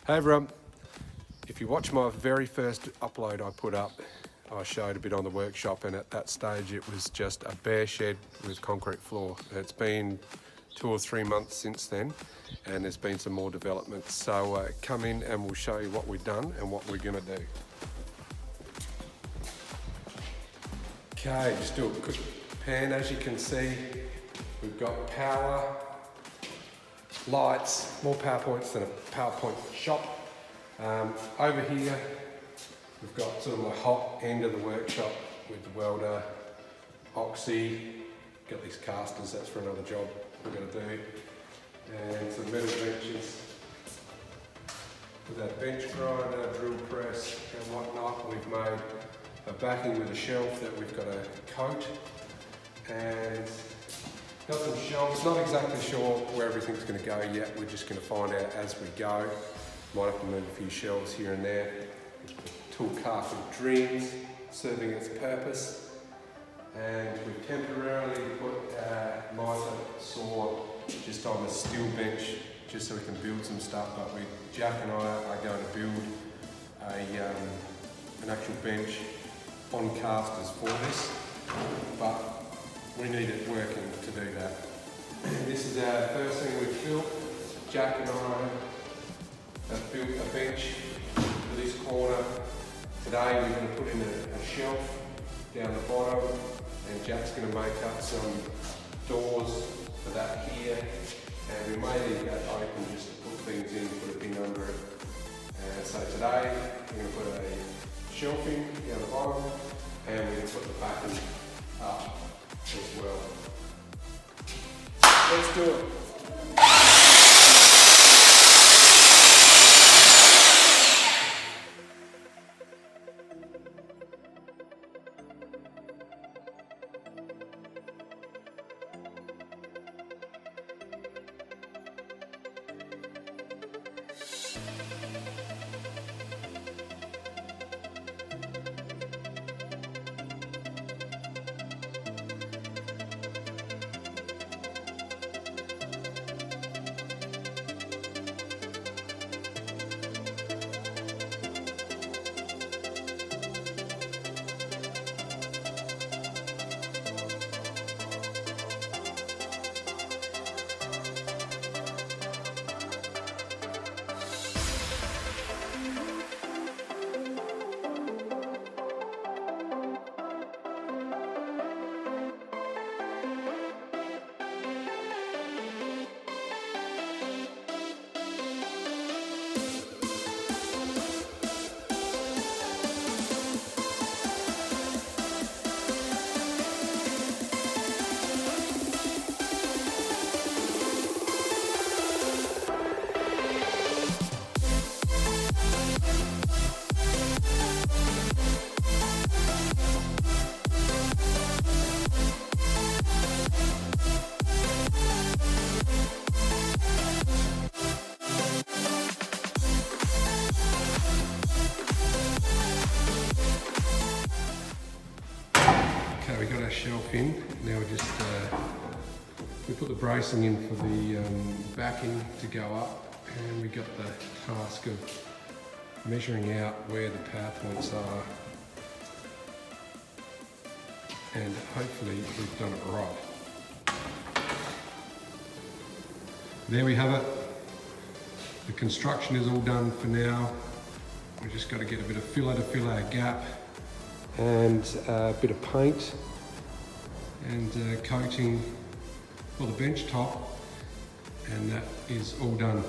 Hey everyone, if you watch my very first upload I put up, I showed a bit on the workshop, and at that stage it was just a bare shed with concrete floor. It's been 2 or 3 months since then, and there's been some more developments. So come in and we'll show you what we've done and what we're gonna do. Okay, just do a quick pan. As you can see, we've got power, lights, more PowerPoints than a PowerPoint shop. Over here, we've got sort of my hot end of the workshop with the welder, oxy, got these casters, that's for another job we're going to do, and some metal benches with our bench grinder, drill press and whatnot. We've made a backing with a shelf that we've got to coat, and got some shelves. Not exactly sure where everything's going to go yet, we're just going to find out as we go. Might have to move a few shelves here and there. Tool cart of dreams, serving its purpose. And we've temporarily put our mitre saw just on the steel bench, just so we can build some stuff. But Jack and I are going to build an actual bench on casters for this, but we need it working to do that. This is our first thing we've built. Jack and I have built a bench for this corner. Today we're going to put in a shelf down the bottom, and Jack's going to make up some doors for that here, and we may leave that open just to put things in, put a bin under it. And so today we're going to put a shelf in down the bottom, and we're going to put the backing up as well. Let's do it. Okay, we got our shelf in. Now we put the bracing in for the backing to go up, and we got the task of measuring out where the power points are, and hopefully we've done it right. There we have it. The construction is all done for now. We've just got to get a bit of filler to fill our gap, and a bit of paint and coating for the bench top, and that is all done.